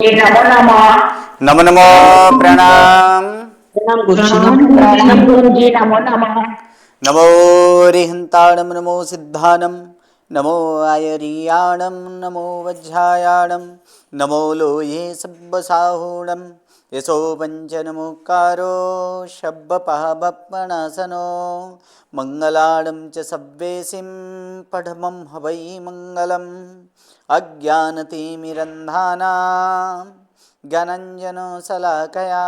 नमो नमः। नमो नमो प्रणाम। प्रणाम गुरुजी। प्रणाम गुरुजी, नमो नमः। नमो रिहंताणम नमो सिद्धानम नमो आयरियाणम नमो वज्रायाणम नमो लोये सब्बसाहूणम यशो पंचनमुकारो शब्बपहबप्पणासनो मंगलाणं च सव्वेसिं पठमं हवै मंगलम् अज्ञानतिमिरन्धानां ज्ञानञ्जनशलाकया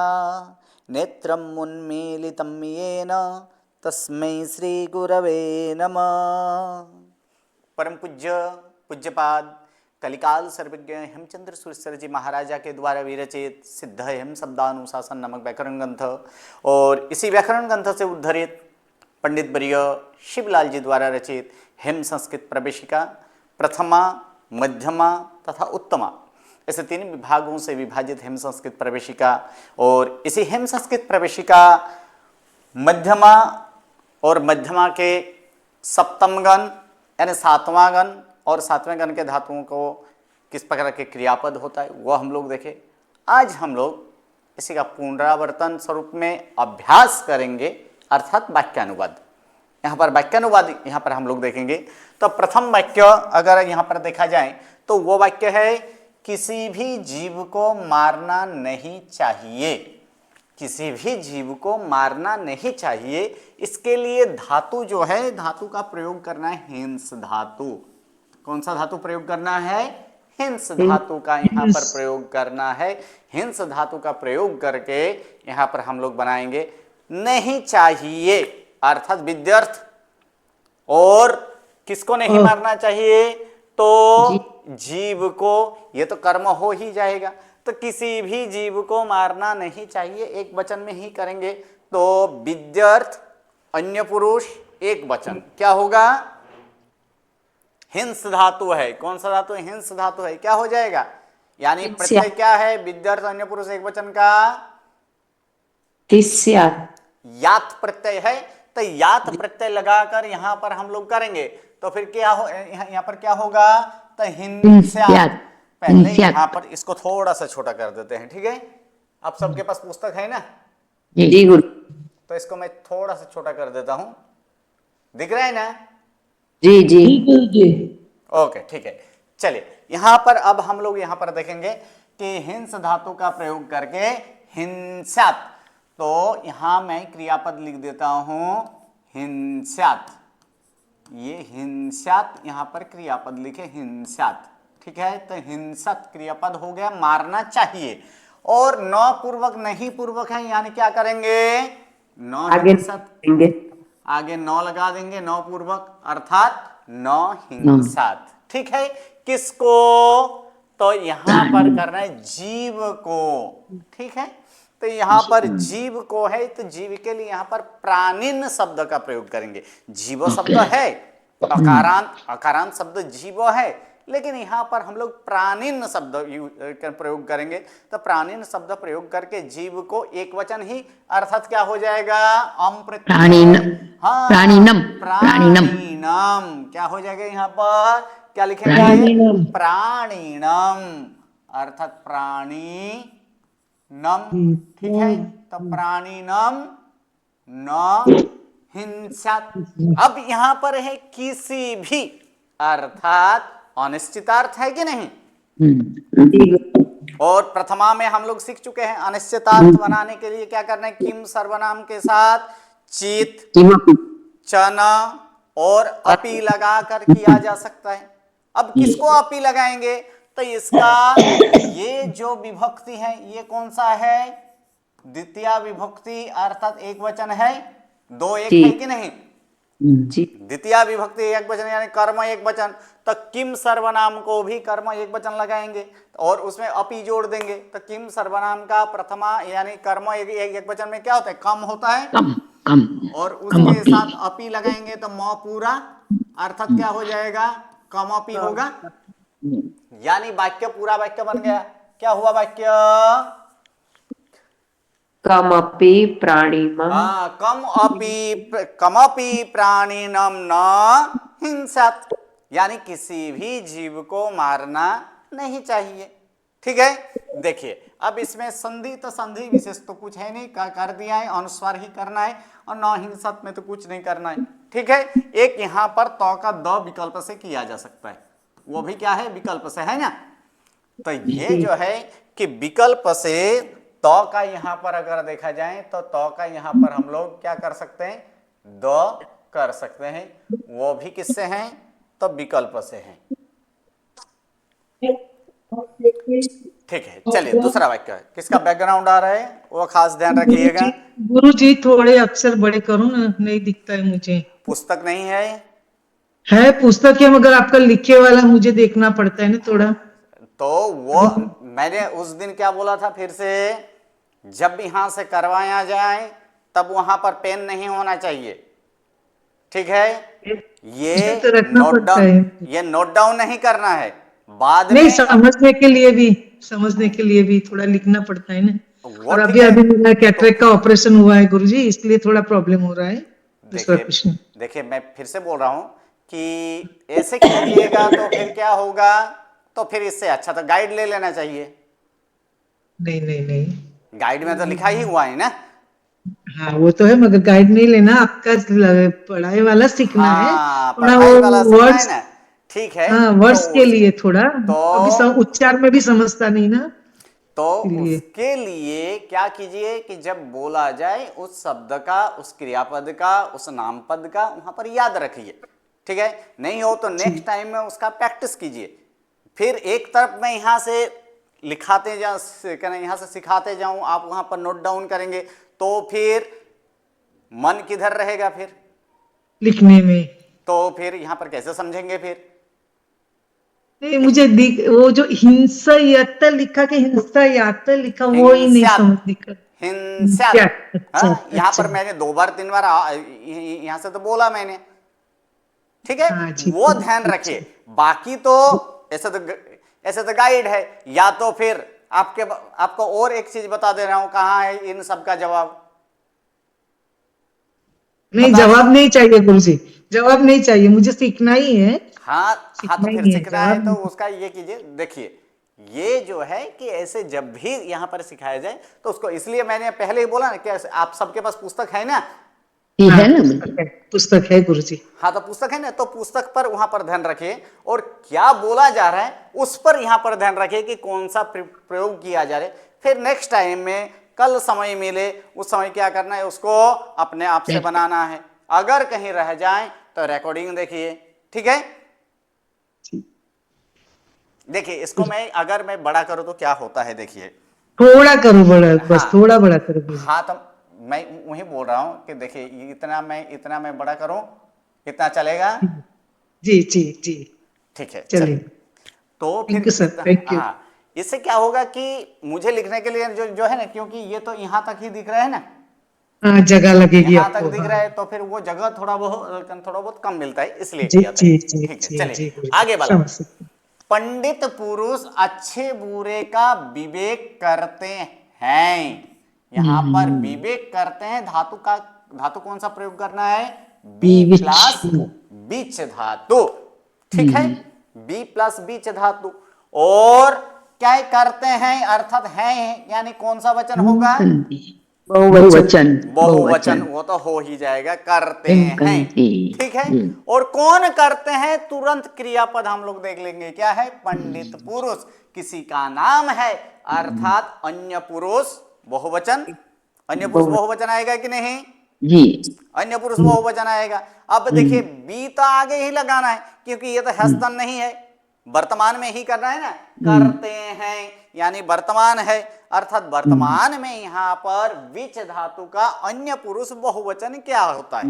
नेत्रम् उन्मीलितं येन तस्मै श्री गुरवे नमः। परम पूज्य पूज्यपाद कलिकाल सर्वज्ञ हेमचंद्र सुरेश्वर जी महाराजा के द्वारा विरचित सिद्ध हेम शब्दानुशासन नामक व्याकरण ग्रंथ और इसी व्याकरण ग्रंथ से उद्धरित पंडित वर्य शिवलाल जी द्वारा रचित हेम संस्कृत प्रवेशिका प्रथमा, मध्यमा तथा उत्तमा ऐसे 3 विभागों से विभाजित हेम संस्कृत प्रवेशिका और इसी हेम संस्कृत प्रवेशिका मध्यमा और मध्यमा के सप्तम गण यानी 7वां गण और 7वें गण के धातुओं को किस प्रकार के क्रियापद होता है वह हम लोग देखें। आज हम लोग इसी का पुनरावर्तन स्वरूप में अभ्यास करेंगे अर्थात वाक्यानुवाद। यहाँ पर वाक्यानुवाद यहाँ पर हम लोग देखेंगे। तो प्रथम वाक्य अगर यहाँ पर देखा जाए तो वो वाक्य है किसी भी जीव को मारना नहीं चाहिए। किसी भी जीव को मारना नहीं चाहिए। इसके लिए धातु जो है धातु का प्रयोग करना है हिंस धातु। कौन सा धातु प्रयोग करना है? हिंस धातु का यहाँ पर प्रयोग करना है। हिंस धातु का प्रयोग करके यहाँ पर हम लोग बनाएंगे नहीं चाहिए अर्थात विद्यार्थ। और किसको नहीं मारना चाहिए? तो जीव को। ये तो कर्म हो ही जाएगा। तो किसी भी जीव को मारना नहीं चाहिए एक वचन में ही करेंगे। तो विद्यार्थ अन्य पुरुष एक वचन क्या होगा? हिंस धातु है। कौन सा धातु है? हिंस धातु है। क्या हो जाएगा? यानी प्रत्यय क्या है विद्यार्थ अन्य पुरुष एक वचन का? यात प्रत्यय है। तो यात प्रत्यय लगाकर यहां पर हम लोग करेंगे तो फिर क्या हो यहाँ पर क्या होगा? तो हिंस्यात्। पहले यहाँ पर इसको थोड़ा सा छोटा कर देते हैं, ठीक है? आप सबके पास पुस्तक है ना? जी गुरु। तो इसको मैं थोड़ा सा छोटा कर देता हूं। दिख रहा है ना? जी जी जी। ओके ठीक है। चलिए यहां पर अब हम लोग यहां पर देखेंगे कि हिंस धातु का प्रयोग करके हिंस्यात्। तो यहां मैं क्रियापद लिख देता हूं हिंस्यात्। ये हिंस्यात् यहां पर क्रियापद लिखे हिंस्यात्, ठीक है? तो हिंसत क्रियापद हो गया मारना चाहिए। और न पूर्वक नहीं पूर्वक है यानी क्या करेंगे? न हिंसत आगे न लगा देंगे न पूर्वक अर्थात न हिंसत, ठीक है? किसको? तो यहां पर करना है जीव को, ठीक है? तो यहां पर जीव को है तो जीव के लिए यहां पर प्राणिन शब्द का प्रयोग करेंगे। जीव शब्द है अकारांत, अकारांत शब्द जीव है लेकिन यहाँ पर हम लोग प्राणिन शब्द प्रयोग करेंगे। तो प्राणिन शब्द प्रयोग करके जीव को एक वचन ही अर्थात क्या हो जाएगा? प्राणिनम। प्राणिनम क्या हो जाएगा? यहाँ पर क्या लिखेंगे? प्राणिनम अर्थात प्राणी नम, ठीक है? तो प्राणिनम न हिंसत। अब यहां पर है किसी भी अर्थात अनिश्चितार्थ है कि नहीं? और प्रथमा में हम लोग सीख चुके हैं अनिश्चितार्थ बनाने के लिए क्या करना है? किम सर्वनाम के साथ चित, चन और अपि लगाकर किया जा सकता है। अब किसको अपि लगाएंगे? तो इसका ये जो विभक्ति है ये कौन सा है? द्वितीय विभक्ति अर्थात एक वचन है। दो एक है कि नहीं? द्वितीय विभक्ति एक वचन यानी कर्म एक वचन। तो किम सर्वनाम को भी कर्म एक वचन लगाएंगे और उसमें अपि जोड़ देंगे। तो किम सर्वनाम का प्रथमा यानी कर्म एक वचन में क्या होता है? कम होता है। कम और उसके साथ अपि लगाएंगे तो म पूरा अर्थात क्या हो जाएगा? कम अपि होगा। यानी वाक्य पूरा वाक्य बन गया। क्या हुआ वाक्य? कमपि प्राणिनम। कमपि प्राणिनम न हिंसत यानी किसी भी जीव को मारना नहीं चाहिए। ठीक है। देखिए अब इसमें संधि तो संधि विशेष तो कुछ है नहीं, कर दिया है, अनुस्वार ही करना है, और न हिंसत में तो कुछ नहीं करना है। ठीक है, एक यहाँ पर तो का द विकल्प से किया जा सकता है, वो भी क्या है, विकल्प से, है ना। तो ये जो है कि विकल्प से तो का यहाँ पर अगर देखा जाए तो का यहाँ पर हम लोग क्या कर सकते हैं, द कर सकते हैं, वो भी किससे हैं, तो विकल्प से हैं। ठीक है, चलिए दूसरा वाक्य है, किसका बैकग्राउंड आ रहा है वो खास ध्यान रखिएगा। गुरु जी थोड़े अक्षर बड़े करो ना, नहीं दिखता है मुझे। पुस्तक नहीं है, है पुस्तक है मगर आपका लिखे वाला मुझे देखना पड़ता है ना थोड़ा। तो वो मैंने उस दिन क्या बोला था फिर से, जब यहां से करवाया जाए तब वहां पर पेन नहीं होना चाहिए। ठीक है, ये तो रखना नोट पड़ता डाउन, है। ये नोट डाउन नहीं करना है, बाद नहीं में समझने के लिए भी थोड़ा लिखना पड़ता है ना। वो और ठीक अभी है। अभी मेरा कैटरेक्ट का ऑपरेशन हुआ है गुरुजी, इसलिए थोड़ा प्रॉब्लम हो रहा है। दूसरा देखिए क्वेश्चन। देखिए मैं फिर से बोल रहा हूं कि ऐसे कीजिएगा तो फिर क्या होगा, तो फिर इससे अच्छा तो गाइड ले लेना चाहिए। नहीं नहीं नहीं, गाइड में तो लिखा ही हुआ है ना। हाँ वो तो है मगर गाइड नहीं लेना, आपका पढ़ाई वाला सीखना है हाँ, थोड़ा, पढ़ाई वो वाला सीखना है वर्ड्स। ना, ठीक है। हाँ तो वर्ड्स के लिए थोड़ा, तो अभी उच्चार में भी समझता नहीं ना। तो इसलिए उसके लिए क्या कीजिए कि जब बोला जाए उस शब्द का, उस क्रियापद का, उस नामपद का वहां पर याद रखिए। ठीक है, नहीं हो तो नेक्स्ट टाइम में उसका प्रैक्टिस कीजिए। फिर एक तरफ मैं यहां से लिखाते जा, यहां से सिखाते जाऊं, आप वहां पर नोट डाउन करेंगे, तो फिर मन किधर रहेगा फिर लिखने में। तो फिर यहां पर कैसे समझेंगे फिर। नहीं मुझे वो जो हिंसा यात लिखा के हिंसा यात लिखा वो ही नहीं हिंस्यात, समझ दिखा। हिंस्यात। अच्छा हाँ, यहाँ अच्छा। पर मैंने 2 बार 3 बार यहाँ से तो बोला मैंने। ठीक है, हाँ जी वो ध्यान रखिए। बाकी तो ऐसे तो गाइड है, या तो फिर आपको और एक चीज बता दे रहा हूं, कहाँ है इन सब का जवाब। नहीं बता जवाब दें? नहीं चाहिए गुरुजी, जवाब नहीं चाहिए, मुझे सीखना ही है। हाँ हाँ, तो सीखना फिर ही है, सीखना है जवाब तो नहीं। उसका ये कीजिए। देखिए ये जो है कि ऐसे जब भी यहाँ पर सिखाया जाए तो उसको, इसलिए मैंने पहले ही बोला ना कि आप सबके पास पुस्तक है ना। है ना। पुस्तक है गुरुजी। हाँ, तो पुस्तक है ना, तो पुस्तक पर वहां पर ध्यान रखिए, और क्या बोला जा रहा है उस पर यहां पर ध्यान रखिए कि कौन सा प्रयोग किया जा रहा है। फिर नेक्स्ट टाइम में कल समय मिले उस समय क्या करना है, उसको अपने आप से बनाना है। अगर कहीं रह जाए तो रिकॉर्डिंग देखिए। ठीक है, देखिए इसको अगर मैं बड़ा करूं तो क्या होता है, देखिए। थोड़ा करो बड़ा, बस हाँ, थोड़ा बड़ा करो गुरुजी। हाँ, तो मैं वही बोल रहा हूं कि देखिए इतना मैं बड़ा करूं, इतना चलेगा। जी जी जी। ठीक है, चलिए। चलिए। तो फिर thank you sir, thank you. हाँ, इससे क्या होगा कि मुझे लिखने के लिए जो है ना, क्योंकि ये तो यहाँ तक ही दिख रहा है ना, हाँ जगह लगेगी यहाँ तक आपको। दिख हाँ। रहा है, तो फिर वो जगह थोड़ा बहुत कम मिलता है, इसलिए जी किया था। जी जी ठीक है, जी चलिए जी गुरुजी, आगे बढ़ा। समझ सकते हैं। पंडित पुरुष अच्छे बुरे का विवेक करते हैं। यहाँ पर विवेक करते हैं, धातु कौन सा प्रयोग करना है, बी प्लस बीच धातु। ठीक है, बी प्लस बीच धातु। और क्या करते हैं अर्थात है, यानी कौन सा वचन होगा, बहुवचन। बहुवचन, वो तो हो ही जाएगा, करते हैं। ठीक है, और कौन करते हैं, तुरंत क्रियापद हम लोग देख लेंगे, क्या है, पंडित पुरुष किसी का नाम है, अर्थात अन्य पुरुष बहुवचन। अन्य पुरुष बहुवचन आएगा कि नहीं जी, अन्य पुरुष बहुवचन आएगा। अब देखिए बी तो आगे ही लगाना है, क्योंकि ये तो हस्तन नहीं है, वर्तमान में ही करना है ना। करते हैं यानी वर्तमान है, अर्थात वर्तमान में यहां पर विच धातु का अन्य पुरुष बहुवचन क्या होता है,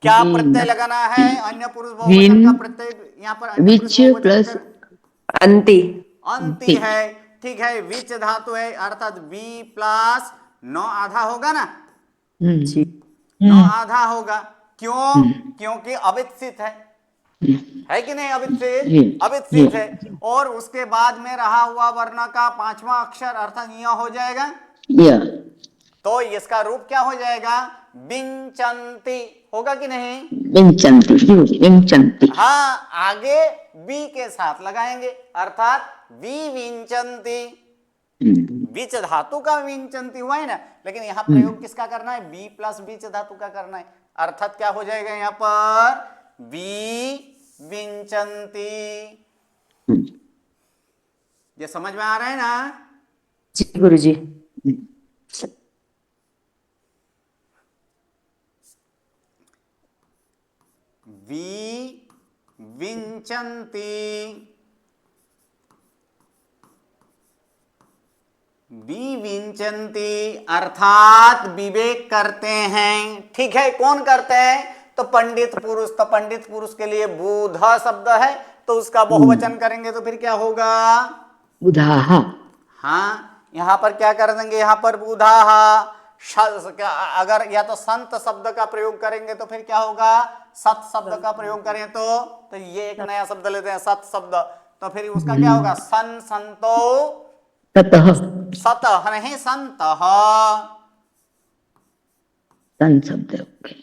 क्या प्रत्यय लगाना है, अन्य पुरुष बहुवचन का प्रत्यय यहाँ पर अन्य पुरुष विच बहुवचन प्लस का अंति। अंति है। ठीक है, विच धातु है, अर्थात बी प्लस 9 आधा होगा ना, जी, 9 आधा होगा। क्यों, क्योंकि अविकसित है कि नहीं, जी, अविकसित जी। है। और उसके बाद में रहा हुआ वर्ण का 5वां अक्षर अर्थात य हो जाएगा। या तो इसका रूप क्या हो जाएगा? विंचंती होगा कि नहीं? विंचंती, विंचंती। हाँ, आगे बी के साथ लगाएंगे, अर्थात विंचंती। बीच धातु का विंचंती हुआ है ना, लेकिन यहाँ प्रयोग किसका करना है? बी प्लस बीच धातु का करना है, अर्थात क्या हो जाएगा यहाँ पर? बी विंचंती। ये समझ में आ रहा है ना? जी गुरुजी। वि विंचंती, विंचंती अर्थात विवेक करते हैं। ठीक है, कौन करते हैं? तो पंडित पुरुष। तो पंडित पुरुष के लिए बुध शब्द है, तो उसका बहुवचन करेंगे तो फिर क्या होगा? बुधाः। हाँ, यहाँ पर क्या कर देंगे? यहाँ पर बुधाः। अगर या तो संत शब्द का प्रयोग करेंगे तो फिर क्या होगा? सत शब्द का प्रयोग करें तो ये एक नया शब्द लेते हैं, सत शब्द, तो फिर उसका क्या होगा? सन संतो ततः। सतः नहीं, संतः। सन शब्द। ओके।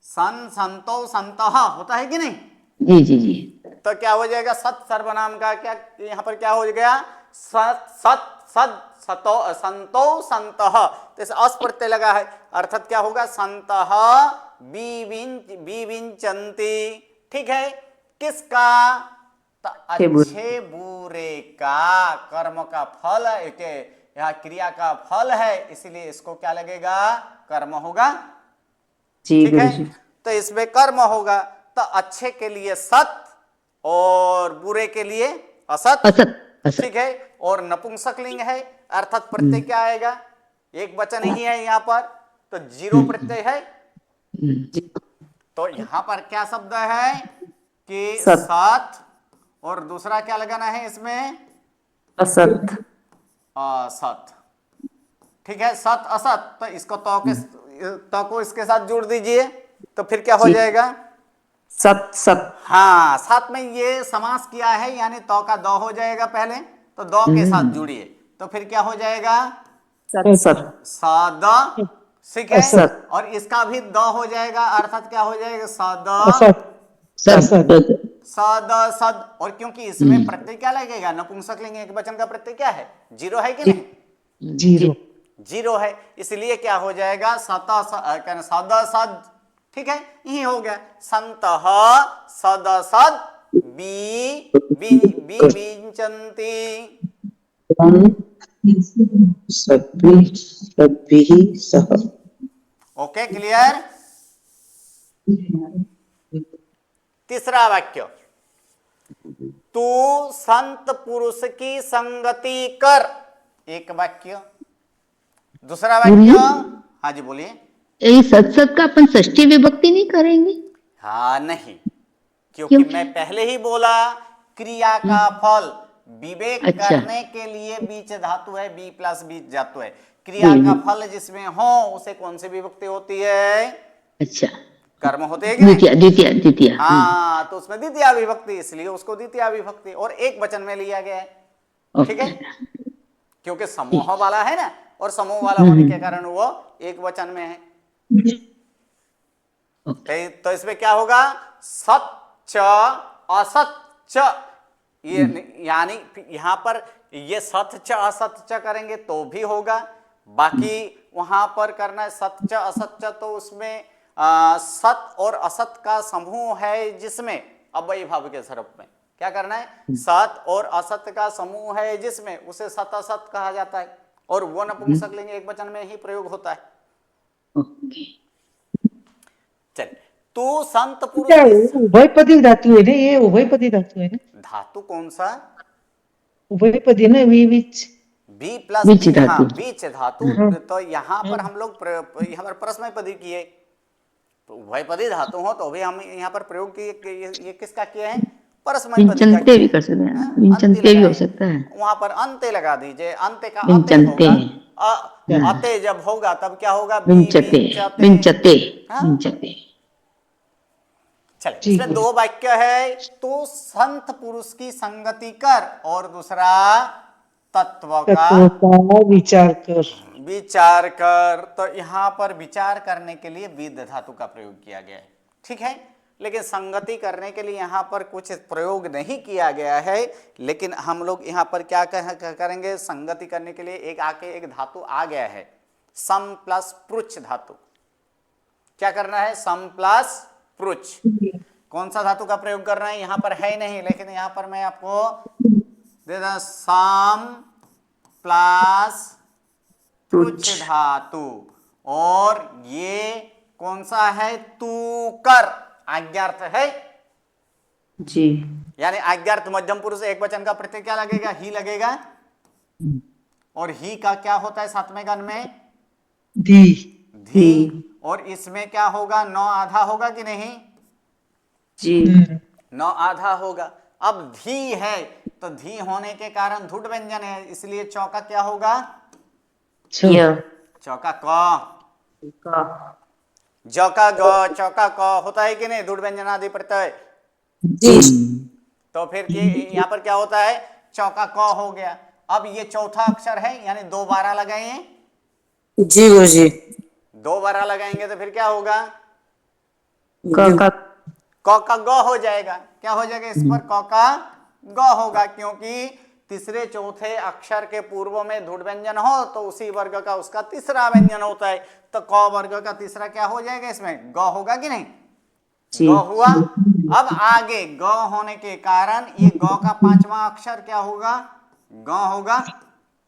सन संतो संतः होता है कि नहीं? जी जी जी। तो क्या हो जाएगा? सत सर्वनाम का क्या यहाँ पर क्या हो गया? सत सत सद सतो संतो संतः, तो इस अस प्रत्यय लगा है, अर्थात क्या होगा? संतः विविंचन्ति। ठीक है, किसका? तो अच्छे बुरे का, कर्म का फल है के यहाँ क्रिया का फल है, इसलिए इसको क्या लगेगा? कर्म होगा। जी ठीक है, गुरुजी। तो इसमें कर्म होगा। तो अच्छे के लिए सत और बुरे के लिए असत। असत, असत। ठीक है, और नपुंसकलिंग है, अर्थात प्रत्यय क्या आएगा? एक वचन ही है यहाँ पर, तो जीरो प्रत्यय है। तो यहाँ पर क्या शब्द है कि सत। सत, और दूसरा क्या लगाना है इसमें? असत। असत। ठीक है, सत असत, तो इसको तो को इसके साथ जोड़ दीजिए, तो फिर क्या हो जी। जाएगा? सत सत। हाँ, साथ में ये समास किया है, यानी तो का दो हो जाएगा पहले, तो दो के साथ जुड़िए, तो फिर क्या हो जाएगा? सत सत। सद। ठीक है, असत। और इसका भी द हो जाएगा, अर्थात क्या हो जाएगा? सद सद। सद सद। और क्योंकि इसमें प्रत्यय क्या लगेगा? नपुंसकलिंग एक वचन का प्रत्यय क्या है? जीरो है कि नहीं? जीरो। जीरो है, इसलिए क्या हो जाएगा? सद सद। ठीक है, यही हो गया। संतः सद सद विंचन्ति। सद्भिः सह। Okay, clear? तीसरा वाक्य, तू संत पुरुष की संगति कर। एक वाक्य। दूसरा वाक्य, हाँ जी बोलिए। ये सत का अपन षष्ठी विभक्ति नहीं करेंगे? हाँ नहीं, क्योंकि मैं पहले ही बोला क्रिया का फल विवेक अच्छा। करने के लिए बीच धातु है, बी प्लस बीच धातु है। क्रिया का फल जिसमें हो उसे कौन सी विभक्ति होती है? अच्छा, कर्म होते हैं कि नहीं? द्वितीय द्वितीय द्वितीय। हाँ, तो उसमें द्वितीय विभक्ति, इसलिए उसको द्वितीय विभक्ति और एक वचन में लिया गया है। ठीक है, क्योंकि समूह वाला है ना, और समूह वाला होने के कारण वो एक वचन में है। तो इसमें क्या होगा? सच्च असच्च, ये यानी यानी पर ये सच्च असच्च करेंगे तो भी होगा, बाकी वहां पर करना है सच्च असच्च, तो उसमें सत और असत का समूह है, जिसमें अव्ययी भाव के स्वरूप में क्या करना है? सत और असत का समूह है, जिसमें उसे सत असत कहा जाता है, और वो नपुंसकलिंग एक वचन में ही प्रयोग होता है। चल, तू संत पुरुष। उभयपदी धातु है ना, ये उभयपदी धातु है ना? धातु कौन सा? उभयपदी ना, विच। बी प्लस बीच बी, हाँ, धातु। बीच धातु। तो यहाँ पर हम लोग यहाँ पर परस्मैपदी किए, तो उभयपदी धातु हो तो भी हम यहाँ पर प्रयोग किए। ये किसका किए हैं? परस्मैपदी का विंचन्ते भी किए। कर सकते हैं, हाँ, विंचन्ते अंत्य भी हो लगाए। सकता है। वहां पर अंत्य लगा दीजिए, अंत्य का अते विंचन्ते। होगा, अते जब होगा तब क्या होगा? विंचते विंचते। विंचते हाँ? विंचते। चलिए, इसमें दो वाक्य है, तो संत पुरुष की संगति कर, और दूसरा तत्व का विचार कर। विचार कर, तो यहां पर विचार करने के लिए विद धातु का प्रयोग किया गया है, ठीक है। लेकिन संगति करने के लिए यहां पर कुछ प्रयोग नहीं किया गया है, लेकिन हम लोग यहां पर क्या करेंगे, संगति करने के लिए एक धातु आ गया है, सम प्लस पृच्छ धातु। क्या करना है, सम प्लस पृच्छ। कौन सा धातु का प्रयोग करना है, यहां पर है नहीं, लेकिन यहां पर मैं आपको दे दूं, सम प्लस पृच्छ धातु। और ये कौन सा है, तू कर, आज्ञार्थ है जी। यानी आज्ञार्थ मध्यम पुरुष एक वचन का प्रत्यय क्या लगेगा, ही लगेगा। और ही का क्या होता है सातवें गण में, धी। और इसमें क्या होगा, नौ आधा होगा कि नहीं जी। नौ आधा होगा। अब धी है तो धी होने के कारण धुट व्यंजन है, इसलिए चौका क्या होगा, य, चौका क, का, जौका ग, चौका क होता है कि नहीं, धुट व्यंजन आदि प्रत्यय। जी। तो फिर यहाँ पर क्या होता है, चौका क हो गया। अब ये चौथा अक्षर है, यानी 2 बारह लगाए, जी गुरुजी। 2 बारह लगाएंगे तो फिर क्या होगा, का, क का ग हो जाएगा। क्या हो जाएगा, इस पर क का ग होगा, क्योंकि तीसरे चौथे अक्षर के पूर्व में धुट व्यंजन हो तो उसी वर्ग का उसका तीसरा व्यंजन होता है, तो क वर्ग का तीसरा क्या हो जाएगा, इसमें ग होगा कि नहीं, ग हुआ। अब आगे ग होने के कारण ये ग का 5वां अक्षर क्या होगा, ग होगा,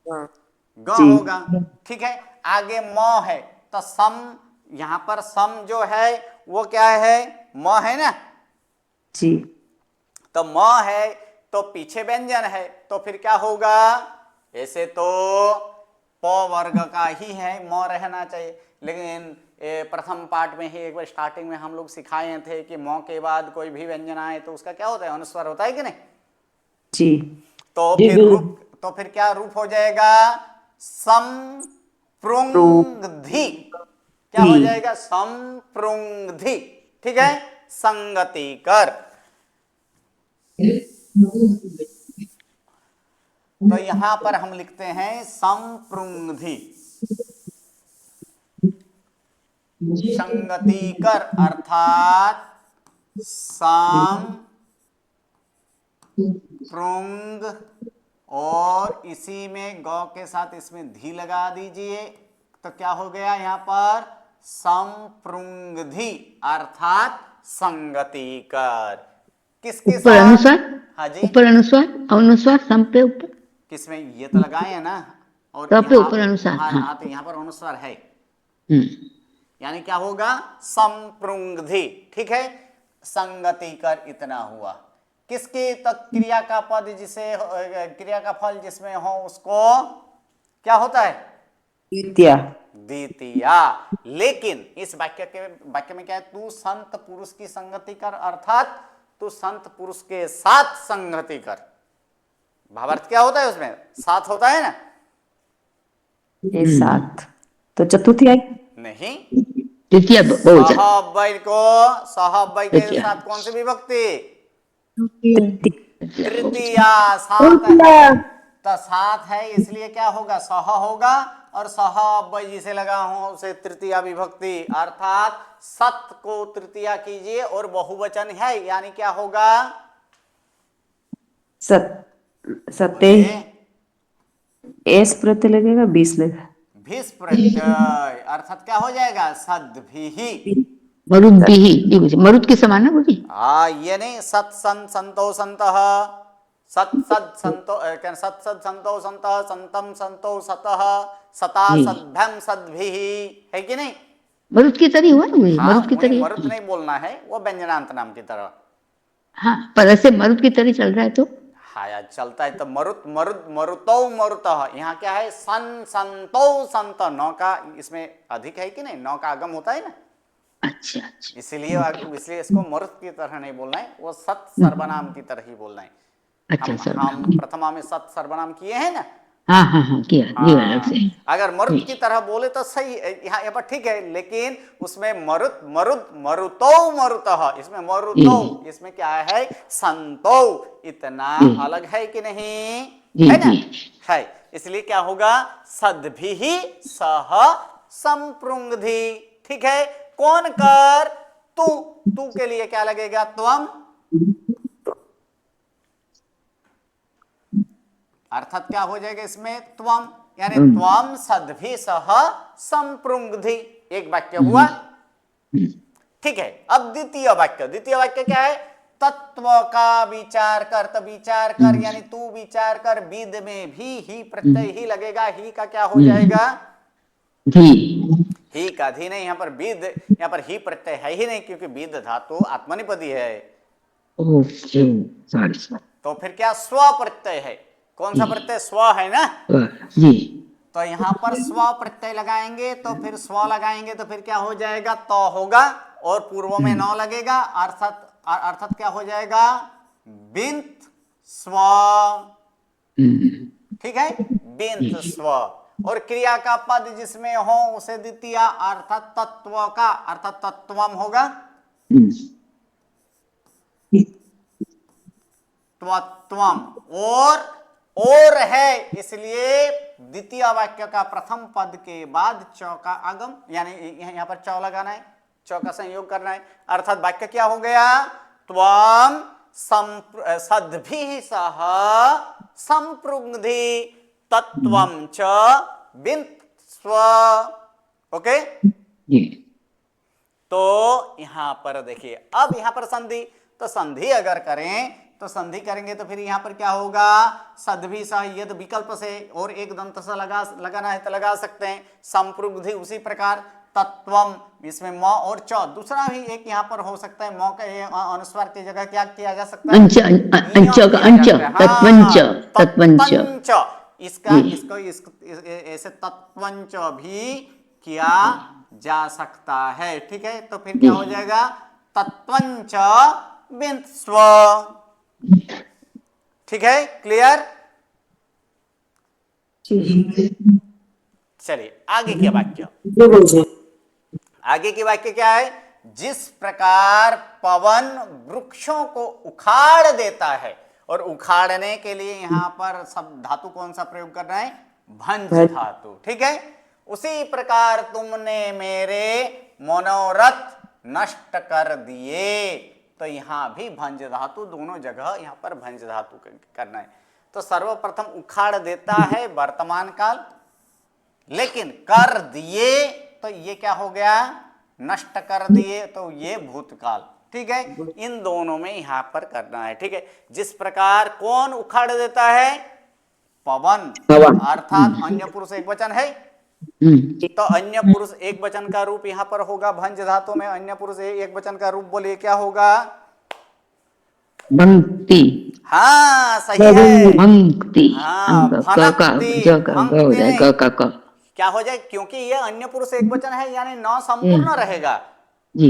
ग होगा, ठीक है। आगे म है तो सम, यहां पर सम जो है वो क्या है, म है ना जी। तो म है तो पीछे व्यंजन है, तो फिर क्या होगा, ऐसे तो प वर्ग का ही है, म रहना चाहिए। लेकिन प्रथम पार्ट में ही एक बार स्टार्टिंग में हम लोग सिखाए थे कि म के बाद कोई भी व्यंजन आए तो उसका क्या होता है, अनुस्वर होता है कि नहीं। जी। तो फिर क्या रूप हो जाएगा, संप्रुंगधि। क्या हो जाएगा, संप्रुंगधि, ठीक है, संगति कर। तो यहां पर हम लिखते हैं संप्रुंगधि, संगति कर, अर्थात सम प्रुंग, और इसी में गौ के साथ इसमें धी लगा दीजिए, तो क्या हो गया, यहां पर संप्रुंगधि अर्थात संगति कर। किसके ऊपर साथ, अनुस्वार, हाँ जी, ऊपर अनुस्वार, अनुस्वार सम पे ऊपर, किसमें, ये तो लगाए हैं ना, और सब पे यहाँ, ऊपर अनुस्वार। हाँ हाँ, हाँ, तो यहाँ पर अनुस्वार है, हम्म, यानी क्या होगा, संप्रुंगधि, ठीक है, संगति कर, इतना हुआ। किसकी, तक क्रिया का पद जिसे, क्रिया का फल जिसमें हो उसको क्या होता है, द्वितीया। द्वितीया। लेकिन इस वाक्य में क्या है, तू संत पुरुष की संगति कर, अर्थात तू संत पुरुष के साथ संगति कर। भावार्थ क्या होता है, उसमें साथ होता है ना, ये सात, तो चतुर्थी आई नहीं, द्वितीय बहुवचन, सहअव्यय को, सहअव्यय के द्वितीया। साथ कौन सी विभक्ति, द्वितीय बहुवचन। तृतीया, सात है, तो सात है इसलिए क्या होगा, सह होगा, और सहअव्यय जिसे लगा हो उसे तृतीया विभक्ति, अर्थात सत को तृतीया कीजिए और बहुवचन है, यानी क्या होगा, सत्य, एस प्रत्यय लगेगा, 20 लगेगा, भिस प्रत्यय, अर्थात क्या हो जाएगा, सद्भिहि, मरुद के समान ना बुझी। ये नहीं, सत संत संतो संतः, सत सद संतो, सत सद संतो संतः, संतम संतो सतः, सता सद्भ्यम सद्भिहि, है कि नहीं, मरुद की तरह हुआ ना, वही हाँ, मरुद की वही तरह। मरुत नहीं बोलना है, वो व्यंजनांत नाम की तरह, हाँ, पर ऐसे मरुद की तरह चल रहा है तो हाँ यार चलता है, तो मरुत मरुत मरुतो मरुतः, यहाँ क्या है, सन संतो संत, नौ का इसमें अधिक है कि नहीं, नौ का आगम होता है ना, अच्छा अच्छा, इसलिए इसको मरुत की तरह नहीं बोलना है, वो सत सर्वनाम की तरह ही बोलना है। अच्छा हम सर्वनाम। प्रथमा में सत सर्वनाम किए हैं ना, हाँ हाँ हाँ, किया ये अलग से। अगर मरुत की तरह बोले तो सही, यहाँ पर ठीक है, लेकिन उसमें मरुत मरुत मरुतो मरुतः, इसमें मरुतो, इसमें क्या है, संतो, इतना अलग है कि नहीं, है ना, है। इसलिए क्या होगा, सद्भिः सह संपृंगधि। ठीक है, कौन कर, तू, तू के लिए क्या लगेगा, त्वम, अर्थात क्या हो जाएगा इसमें, त्वम, यानी त्वम सद्भिः सह संपृंगधि। एक वाक्य हुआ। ठीक है, अब द्वितीय वाक्य क्या है, तत्व का विचार कर। तो विचार कर यानी तू विचार कर, विद में भी ही प्रत्यय ही लगेगा। ही का क्या हो जाएगा, धी। ही का धी नहीं, यहाँ पर विद, यहाँ पर ही प्रत्यय है ही नहीं, क्योंकि विद धातु आत्मनिपदी है। Okay, sorry. तो फिर क्या, स्व प्रत्यय है। कौन सा प्रत्यय, स्व है ना। जी। तो यहाँ पर स्व प्रत्यय लगाएंगे, तो फिर स्व लगाएंगे तो फिर क्या हो जाएगा, तो होगा, और पूर्व में न लगेगा, अर्थात क्या हो जाएगा, बिंत स्व। ठीक है, बिंत स्व। और क्रिया का पद जिसमें हो उसे द्वितीय अर्थात तत्व का, अर्थात तत्वम होगा, त्वत्वम। और है, इसलिए द्वितीय वाक्य का प्रथम पद के बाद च का आगम, यानी यहां पर च लगाना है, च का संयोग करना है। अर्थात वाक्य क्या हो गया, त्वम सद्भिः सह संपृंगधि तत्वम च बिंत स्व। ओके, तो यहां पर देखिए, अब यहां पर संधि, तो संधि अगर करें तो संधि करेंगे तो फिर यहां पर क्या होगा, सद्भिः सह, यदि विकल्प से और एक दंत से लगाना है तो लगा सकते हैं। संपृंगधि उसी प्रकार, तत्वम इसमें म और च, दूसरा भी एक यहाँ पर हो सकता है, म के अनुस्वार की जगह क्या किया जा सकता है, तत्वंच। इसको ऐसे तत्वंच भी किया जा सकता है। ठीक है, तो फिर क्या हो जाएगा, तत्वंच बिंत स्व। ठीक है, क्लियर। चलिए आगे के वाक्य, आगे के वाक्य क्या है, जिस प्रकार पवन वृक्षों को उखाड़ देता है, और उखाड़ने के लिए यहां पर सब धातु कौन सा प्रयोग कर रहा है, भंज धातु। ठीक है, उसी प्रकार तुमने मेरे मनोरथ नष्ट कर दिए। तो यहां भी भंज धातु, दोनों जगह यहां पर भंज धातु करना है। तो सर्वप्रथम उखाड़ देता है वर्तमान काल, लेकिन कर दिए तो ये क्या हो गया, नष्ट कर दिए, तो ये भूतकाल। ठीक है, इन दोनों में यहां पर करना है। ठीक है, जिस प्रकार कौन उखाड़ देता है, पवन, अर्थात अन्य पुरुष एक वचन है, तो अन्य पुरुष एक वचन का रूप यहां पर होगा भंज धातु में। अन्य पुरुष एक वचन का रूप बोलिए, क्या होगा, भंक्ति। हाँ सही है, भंक्ति। हाँ, क्या हो जाए, क्योंकि ये अन्य पुरुष एक वचन है, यानी नौ संपूर्ण रहेगा जी,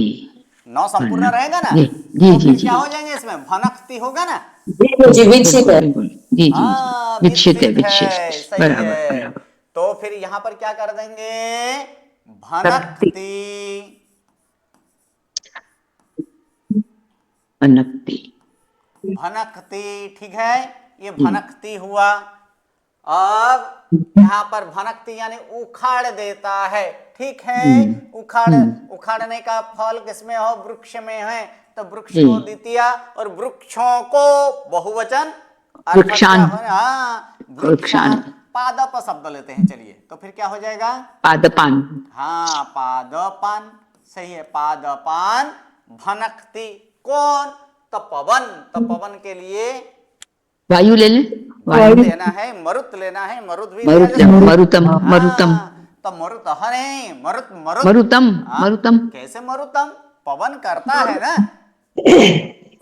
नौ संपूर्ण रहेगा ना, जी तो जी क्या हो जाएंगे इसमें, भनक्ति होगा ना। जी जी, हाँ, विक्षित है, विक्षित है, विक्षित, सही बराबर है। बराबर। तो फिर यहां पर क्या कर देंगे, भनक्ति, भनक्ति, भनक्ति। ठीक है, ये भनक्ति हुआ। अब यहां पर भनक्ति यानी उखाड़ देता है। ठीक है, उखाड़ने का फल किसमें हो, वृक्ष में है, तो वृक्ष को द्वितीय, और वृक्षों को बहुवचन, वृक्षान। हाँ, वृक्षान। पादप शब्द लेते हैं, चलिए, तो फिर क्या हो जाएगा, पादपान। हाँ, पादपान, सही है, पादपान भनक्ति। कौन, तो पवन, तो पवन के लिए वायु ले लें, वायु लेना है, मरुत लेना है, मरुत भी मरुतम, मरुतम, तो मरुत है, मरुतम, मरुतम, कैसे मरुतम, पवन करता है ना।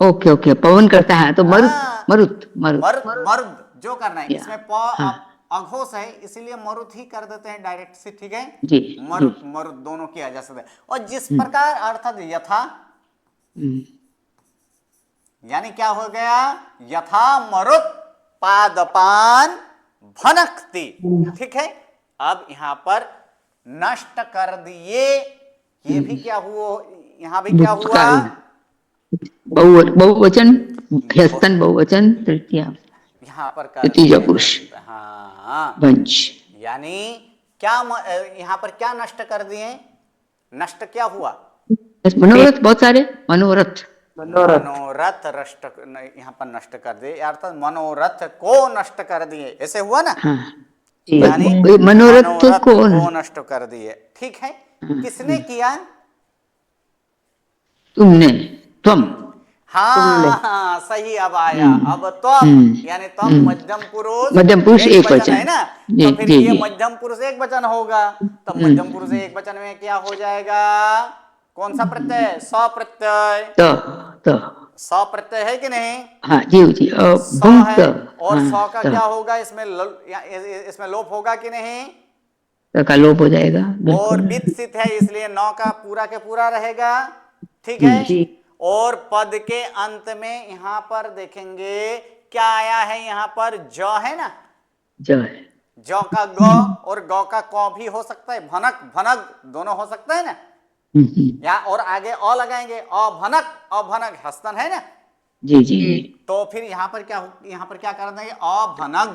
ओके ओके, पवन करता है, तो मरुत, मरुत, मरुत, मरुद जो करना है, इसमें अघोष है, इसीलिए मरुत ही कर देते हैं डायरेक्ट से। ठीक है, मरुत मरुत दोनों किया जा सकता है। और जिस प्रकार अर्थात यथा, यानी क्या हो गया, यथा मरुत पादपान भनक्ति। ठीक है, अब यहां पर नष्ट कर दिए, ये भी क्या हुआ, यहां भी क्या हुआ, बहुवचन, ह्यस्तन बहुवचन, तृतीया, यहां पर तृतीय पुरुष। हाँ, हाँ, वंश। यानी क्या यहाँ पर क्या नष्ट कर दिए? नष्ट क्या हुआ? मनोरथ, बहुत सारे मनोरथ। मनोरथ। मनोरथ यहाँ पर नष्ट कर दिए, अर्थात मनोरथ को नष्ट कर दिए, ऐसे हुआ ना? हाँ, जी। यानी मनोरथ मनोरथ को को नष्ट कर दिए। ठीक है, किसने किया? तुमने, तुम। हाँ सही, अब आया। अब तुम, यानी तुम मध्यम पुरुष मध्यम पुरुष एक एक वचन है वचन। ना, जी तो फिर जी ये जी। मध्यम पुरुष एक वचन होगा। तो मध्यम पुरुष एक वचन में क्या हो जाएगा? कौन सा प्रत्यय? स प्रत्यय। तो स प्रत्यय है कि नहीं? हाँ जी जी। स भुंक्त। है, और हाँ, स का तो क्या होगा? इसमें लोप होगा कि नहीं? का लोप हो जाएगा, और बिल्कुल। वित्सित है, इसलिए नौ का पूरा के पूरा रहेगा। ठीक है, जी। और पद के अंत में यहां पर देखेंगे क्या आया है? यहां पर ज है ना, जो है। ज का ग और ग का क भी हो सकता है, भनक भनक दोनों हो सकता है ना। या और आगे अ लगाएंगे, अभनक, अभनक हस्तन है ना। जी जी जी। तो फिर यहां पर क्या कर देंगे? अभनग।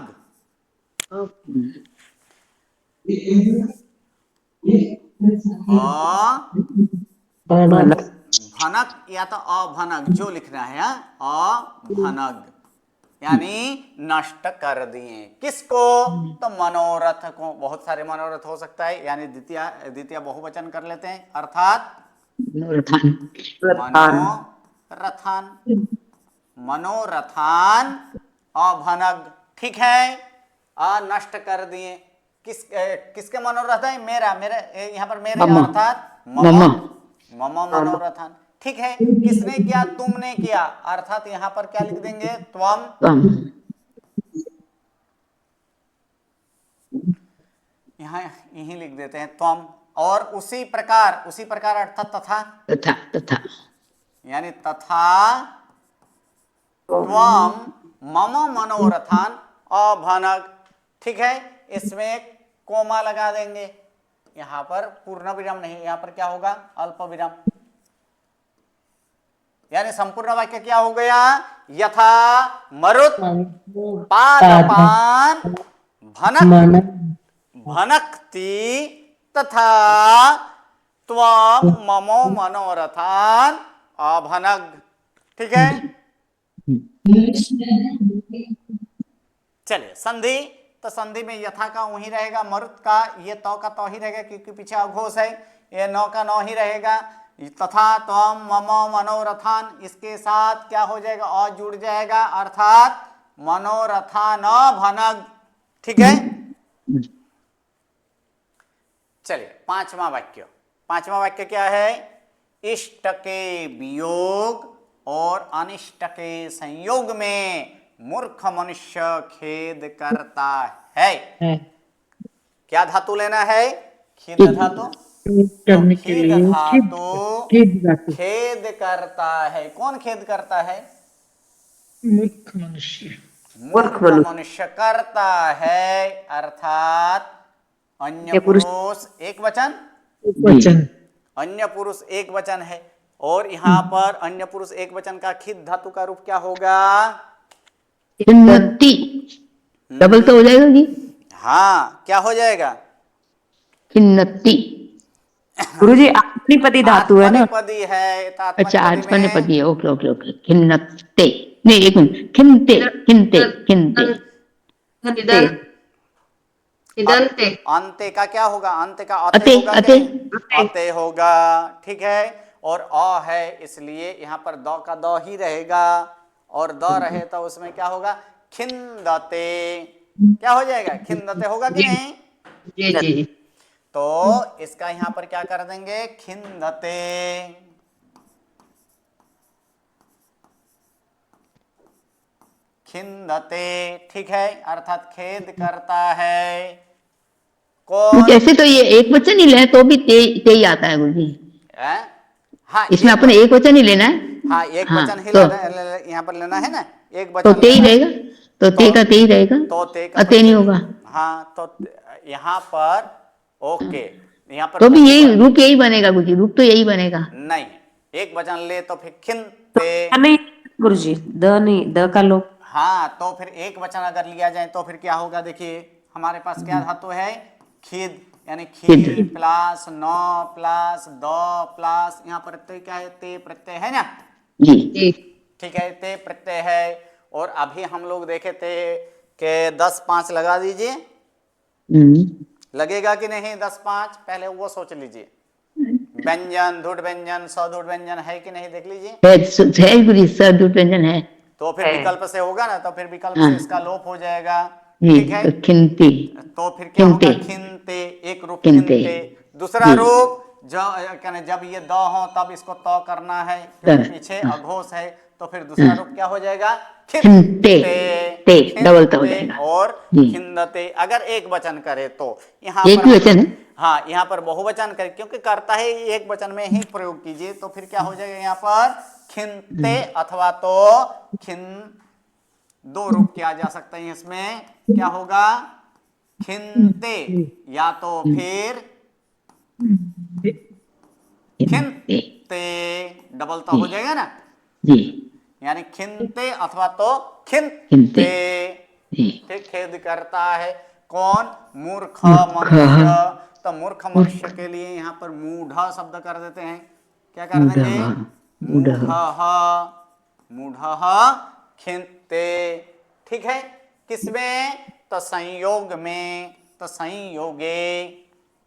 भनक। भनक या तो अभनक, जो लिखना है, अभनग, यानी नष्ट कर दिए। किसको? तो मनोरथ को। बहुत सारे मनोरथ हो सकता है, यानी द्वितीय द्वितीय बहुवचन कर लेते हैं, अर्थात मनोरथान। मनोरथान, मनोरथान अभनग। ठीक है, नष्ट कर दिए। किसके मनोरथ है? मेरा, मेरे यहाँ पर मेरे मम। अर्थात मम, मम। मम मनोरथान। ठीक है, किसने किया? तुमने किया, अर्थात यहाँ पर क्या लिख देंगे? त्वम। त्वम। यहाँ यही लिख देते हैं त्वम। और उसी प्रकार अर्थात तथा, तथा, तथा। यानी तथा त्वम मम मनोरथान अभनग। ठीक है, इसमें एक कोमा लगा देंगे, यहां पर पूर्ण विराम नहीं, यहां पर क्या होगा? अल्प विराम। यानी संपूर्ण वाक्य क्या हो गया? यथा मरुत पादपान भनक भनक्ति तथा त्वम ममो मनोरथान अभनग। ठीक है, चलिए संधि। तो संधि में यथा का वही रहेगा, मरुत का ये तो का तो ही रहेगा क्योंकि पीछे अघोष है, ये नौ का नौ ही रहेगा। तथा त्वम मम मनोरथान, इसके साथ क्या हो जाएगा? अ जुड़ जाएगा, अर्थात मनोरथान भनग। ठीक है, चलिए पांचवा वाक्य क्या है? इष्ट के वियोग और अनिष्ट के संयोग में मूर्ख मनुष्य खेद करता है। क्या धातु लेना है? खेद धातु। करने के खेद लिए धातु खेद खेद करता है। कौन खेद करता है? मूर्ख मनुष्य। मूर्ख मनुष्य करता है, अर्थात अन्य पुरुष एक वचन, वचन। अन्य पुरुष एक वचन है। और यहाँ पर अन्य पुरुष एक वचन का खिद धातु का रूप क्या होगा? खिन्नति। डबल तो हो जाएगा जी। हाँ, क्या हो जाएगा? खिन्नति। गुरुजी आत्मनेपदी धातु है ना। आत्मनेपदी है, तो अच्छा, आज आत्मनेपदी मैंने में पति है। Okay okay okay. खिन्नते, नहीं एक मिनट, खिनते, खिनते, खिनते। इदंते। अंते का क्या होगा? अंत का अते, अते होगा कि अते। नहीं? अते होगा। ठीक है, और अ है इसलिए यहाँ पर द का द ही रहेगा, और द रहे तो उसमें क्या होगा? खिंदते। क्या हो जाएगा? खिंदते होगा कि नहीं? जी जी। तो इसका यहाँ पर क्या कर देंगे? खिंदते। खिंदते, ठीक है, अर्थात खेद करता है। कौन? ऐसे तो ये एक वचन ही ले तो भी ते ही आता है गुरुजी। हाँ, इसमें अपने एक वचन ही लेना है। हाँ, एक हाँ, वचन ही तो यहाँ पर लेना है ना, एक तो वचन ते ही लेना। रहेगा, तो ते का ते ही रहेगा, तो ते का अते नहीं होगा। हाँ, तो यहाँ पर ओके, यहाँ पर तो भी यही रूप यही बनेगा गुरुजी, रूप तो यही बनेगा। नहीं, एक वचन ले तो फिर खिंते। नहीं गुरुजी, द नहीं, द का लोप। हाँ, तो फिर एक वचन अगर लिया जाए तो फिर क्या होगा? देखिए, हमारे पास क्या धातु है? खिद, यानी खिद। खी प्लस नौ प्लस दो प्लस यहाँ पर ते क्या है? ते प्रत्यय है ना, जी जी ठीक है, ते प्रत्यय है। और अभी हम लोग देखे थे कि 10 5 लगा दीजिए, लगेगा कि नहीं? 10 5 पहले वो सोच लीजिए। व्यंजन, धुट व्यंजन, सधुट व्यंजन है कि नहीं, देख लीजिए। है गुरुजी, सदुट व्यंजन है। तो फिर विकल्प से होगा ना, तो फिर विकल्प हाँ। से इसका लोप हो जाएगा, जी ठीक है। तो खिंती, तो फिर क्या होगा? खिंते। खिनते, एक रूप खिनते। खिनते। दूसरा जी। रूप जब ये द हो तब इसको त करना है, क्योंकि पीछे अघोष है। तो फिर दूसरा रूप क्या हो जाएगा? खिनते, ते डबल त हो खिनते जाएगा। और जी। खिंदते। अगर एक वचन करे तो यहाँ एक पर ही हम वचन है? हाँ, यहाँ पर बहुवचन करे, क्योंकि करता है एक वचन में ही प्रयोग कीजिए। तो फिर क्या हो जाएगा यहाँ पर? खिनते अथवा तो खिन, दो रूप किया जा सकता है इसमें। क्या होगा? खिनते, या तो फिर खिनते। खिनते, डबल तो जी। हो जाएगा ना, जी यानी खिनते अथवा तो खिनते। खिनते। जी। ठीक, खेद करता है कौन? मूर्ख मूर्ख। मनुष्य। तो मूर्ख मनुष्य के लिए यहाँ पर मूढ़ शब्द कर देते हैं। क्या कर देंगे? मूढ़। मूढ़ खिनते, ठीक है। किसमें? तो संयोग में, तो संयोगे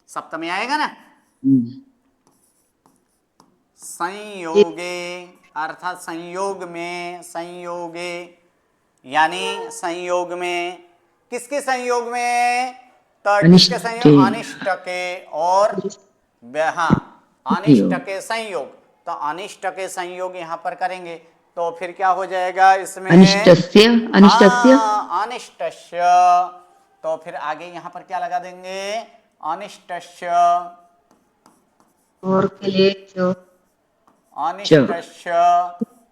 सप्तमी आएगा ना, संयोगे अर्थात संयोग में, संयोगे यानी संयोग में। किसके संयोग में? तो किसके संयोग? अनिष्ट के और हाँ, अनिष्ट के संयोग। तो अनिष्ट के संयोग यहाँ पर करेंगे तो फिर क्या हो जाएगा इसमें? अनिष्टस्य, अनिष्टस्य। हाँ, अनिष्टस्य। तो फिर आगे यहाँ पर क्या लगा देंगे? अनिष्टस्य, और के लिए जो अनिष्टस्य।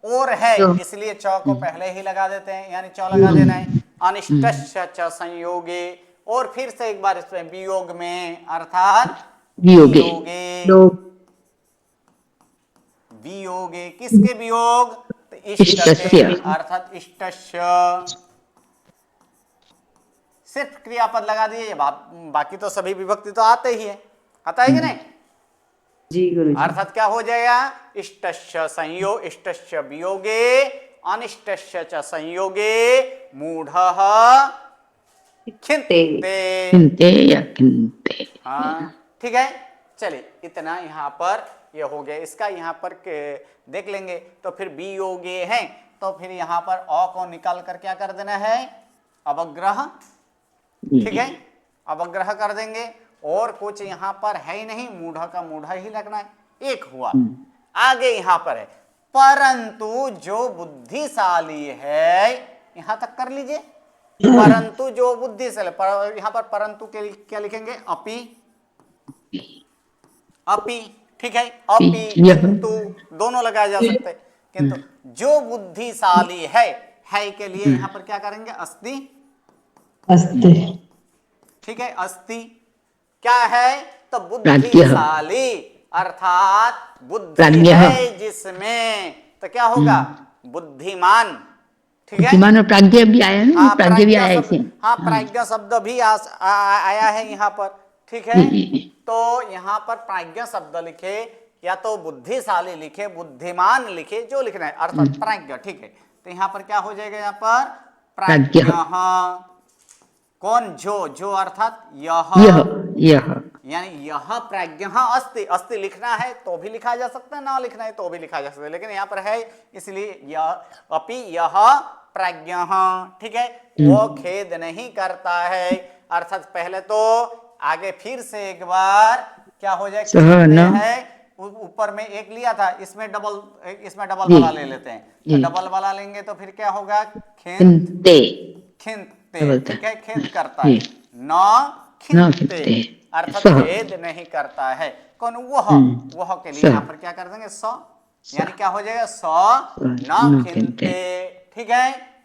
और है इसलिए च को पहले ही लगा देते हैं, यानी च लगा देना है। अनिष्टस्य च संयोगे, और फिर से एक बार इसमें वियोग में अर्थात वियोगे। वियोगे। लोग वियोगे, किसके वियोग? तो इष्ट के इष्टस्य। अर्थात इष्टस्य। सिर्फ क्रियापद लगा दिए, बाकी तो सभी विभक्ति तो आते ही है, आता है कि नहीं? जी गुरुजी। अर्थात क्या हो जाएगा? इष्टस्य संयोग, इष्टस्य वियोगे, अनिष्टस्य च संयोगे मूढ़ः खिन्ते। खिन्ते या खिन्ते। हाँ, ठीक है। चलिए, इतना यहाँ पर ये हो गया। इसका यहाँ पर देख लेंगे। तो फिर वियोगे है, तो फिर यहाँ पर अ को निकाल कर क्या कर देना है? अवग्रह, ठीक है, अवग्रह कर देंगे। और कुछ यहाँ पर है ही नहीं, मूढ़ का मूढ़ ही लगना है। एक हुआ। आगे यहाँ पर है परंतु जो बुद्धिशाली है, यहाँ तक कर लीजिए। परंतु जो बुद्धिशाली, यहाँ पर परंतु के क्या लिखेंगे? अपि, अपि, ठीक है। अपि किंतु दोनों लगाए जा सकते हैं। किंतु जो बुद्धिशाली है के लिए यहाँ पर क्या करेंगे? अस्ति, अस्ति, ठीक है। अस्ति क्या है? तो बुद्धिशाली अर्थात बुद्धि है जिसमें, तो क्या होगा? बुद्धिमान, ठीक है। बुद्धिमान और प्राज्ञ भी आया है ना, प्राज्ञ भी आया है इसे। हाँ, प्राज्ञ शब्द भी आया है यहाँ पर, ठीक है। तो यहाँ पर प्राज्ञ शब्द लिखे या तो बुद्धिशाली लिखे, बुद्धिमान लिखे, जो लिखना है, अर्थात प्राज्ञ, ठीक है। तो यहाँ पर क्या हो जाएगा? यहाँ पर प्राज्ञ। कौन? जो अर्थात यह, यानी यह प्राज्ञ अस्ति। अस्ति लिखना है तो भी लिखा जा सकता है, ना लिखना है तो भी लिखा जा सकता है, लेकिन यहाँ पर है इसलिए यह, अपि यह प्राज्ञ, ठीक है। वो खेद नहीं करता है, अर्थात पहले तो आगे फिर से एक बार क्या हो जाए? ऊपर में एक लिया था, इसमें डबल वाला ले लेते हैं। तो डबल वाला लेंगे तो फिर क्या होगा? खिन्ते, खिन्ते, ठीक है। खेद करता है, न खिन्ते अर्थात खेद नहीं करता है। कौन? वह के लिए यहाँ पर क्या कर देंगे? स, यानी क्या हो जाएगा? स न खिन्ते, ठीक है।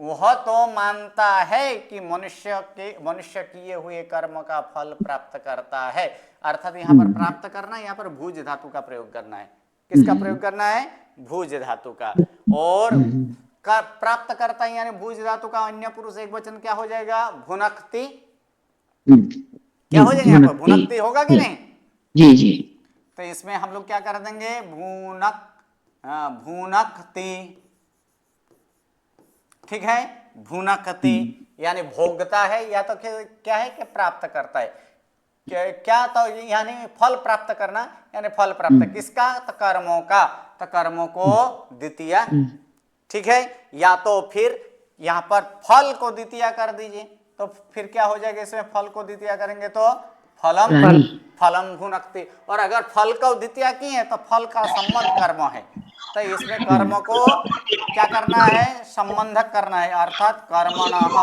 वह तो मानता है कि मनुष्य किए हुए कर्म का फल प्राप्त करता है। अर्थात यहाँ पर प्राप्त करना, यहाँ पर भूज धातु का प्रयोग करना है। किसका प्रयोग करना है? भूज धातु का। और प्राप्त करता है यानी भूज धातु का अन्य पुरुष एक वचन क्या हो जाएगा? भुनक्ति, क्या हो जाएगा यहाँ पर? भुनकती। भुनकती होगा कि नहीं? जी जी। तो इसमें हम लोग क्या कर देंगे? भूनकती। ठीक है, भूनकती यानी भोगता है, या तो क्या है कि प्राप्त करता है। क्या तो यानी फल प्राप्त करना, यानी फल प्राप्त किसका? तो कर्मों का। तो कर्मों को द्वितीय। ठीक है, या तो फिर यहां पर फल को द्वितीय कर दीजिए, तो फिर क्या हो जाएगा? इसमें फल को द्वितीय करेंगे तो फलम रानी। फलम भुनकती। और अगर फल को द्वितीय की है तो फल का संबंध कर्म है, तो इसमें कर्म को क्या करना है? संबंधक करना है, अर्थात कर्मणः।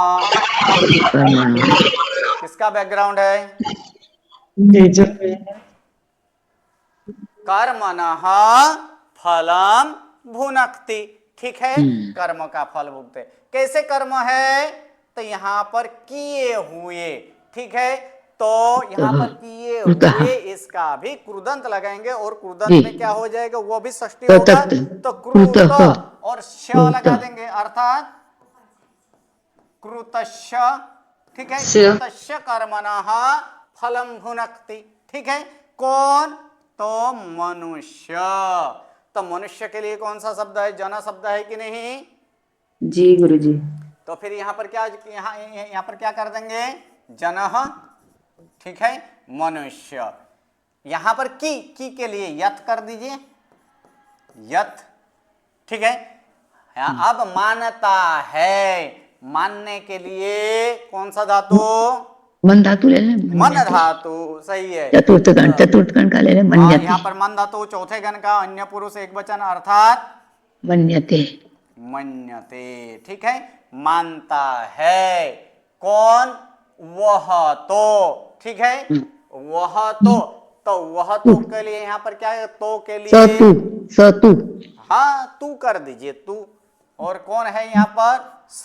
किसका बैकग्राउंड है? कर्मणः फलम भुनक्ति। ठीक है, कर्म का फल भुगते। कैसे कर्म है? तो यहाँ पर किए हुए। ठीक है, तो यहाँ पर किए हुए इसका भी कृदंत लगाएंगे, और कृदंत में क्या हो जाएगा? वो भी षष्ठी होगा, तो कृत और श लगा देंगे, अर्थात कृतस्य। ठीक है, कृतस्य कर्मणः फलम भुनक्ति। ठीक है, कौन? तो मनुष्य। तो मनुष्य के लिए कौन सा शब्द है? जन शब्द है कि नहीं? जी गुरुजी। तो फिर यहाँ पर क्या, यहाँ पर क्या कर देंगे? जनः। ठीक है, मनुष्य। यहां पर की के लिए यथ कर दीजिए, यथ। ठीक है, अब मानता है, मानने के लिए कौन सा धातु? मन धातु ले लें। मन धातु, सही है। चतुर्थ गण का ले लें, मन्यते। यहाँ पर मन धातु चौथे गण का, अन्य पुरुष एक वचन, अर्थात मन्यते। मन्यते। ठीक है, मानता है। कौन? वह तो। ठीक है, वह तो वह तो के लिए यहाँ पर क्या है? तो के लिए सतु। हाँ, तू कर दीजिए, तू। और कौन है यहाँ पर? स।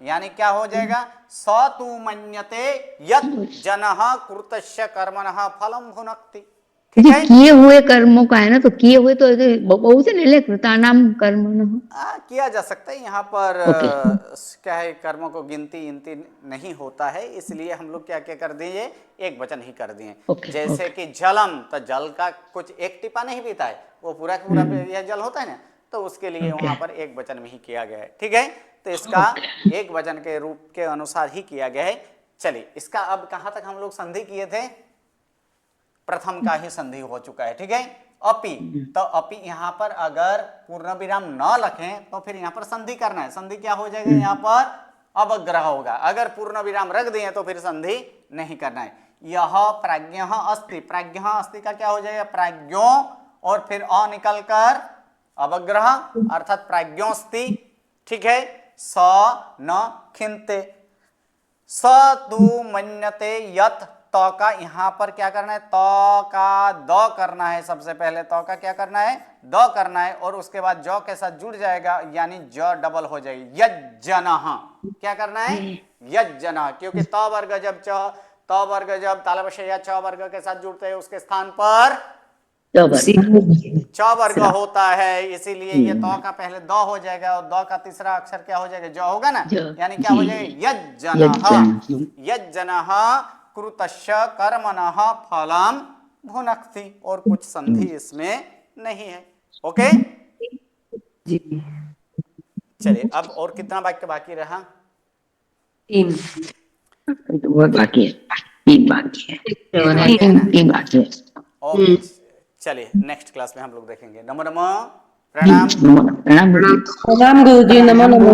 यानी क्या हो जाएगा? स तु मन्यते यत् जनः कृतस्य कर्मणः फलम भुनक्ति। ठीक है, किए हुए कर्मों का है ना, तो किए हुए तो बहुत से ले ले, कृतानाम कर्मणः। किया जा सकता है। यहाँ पर क्या है? कर्मों को गिनती नहीं होता है, इसलिए हम लोग क्या क्या कर दिए? एक वचन ही कर दिए। जैसे कि जलम, तो जल का कुछ एक टिपा नहीं पीता है, वो पूरा पूरा यह जल होता है ना, तो उसके लिए वहां पर एक वचन में ही किया गया है। ठीक है, तो इसका एक वचन के रूप के अनुसार ही किया गया है। चलिए, इसका अब कहां तक हम लोग संधि किए थे? प्रथम का ही संधि हो चुका है। ठीक है, अपि। तो अपि यहाँ पर अगर पूर्ण विराम न रखें तो फिर यहाँ पर संधि करना है। संधि क्या हो जाएगा? यहाँ पर अवग्रह होगा। अगर पूर्ण विराम रख दिए तो फिर संधि नहीं करना है। यह प्राज्ञः अस्ति, प्राज्ञः अस्ति का क्या हो जाएगा? प्राज्ञो, और फिर अ निकल कर अवग्रह, अर्थात प्राज्ञोस्ति। ठीक है, स न खिंते। स तु मन्यते यत्, तो का यहाँ पर क्या करना है? तो का द करना है। सबसे पहले तो का क्या करना है? द करना है, और उसके बाद ज के साथ जुड़ जाएगा, यानी ज डबल हो जाएगी। यज्जनः। क्या करना है? यज्जनः, क्योंकि त वर्ग जब तालवशया च वर्ग के साथ जुड़ते हैं, उसके स्थान पर च वर्ग होता है, इसीलिए ये तो का पहले द हो जाएगा, और द का तीसरा अक्षर क्या हो जाएगा? ज होगा ना, यानी क्या हो जाएगा? यज्जनः। यज्जनः कृतस्य कर्मणः फलम भुनक्ति। और कुछ संधि इसमें नहीं है। ओके जी। चलिए, अब और कितना वाक्य बाकी रहा? 3 वो बाकी है, 3 बाकी है, 3 बाकी है। ओके, चलिए नेक्स्ट क्लास में हम लोग देखेंगे। नमो नमः, प्रणाम। प्रणाम। प्रणाम गुरुजी। नमो नमो।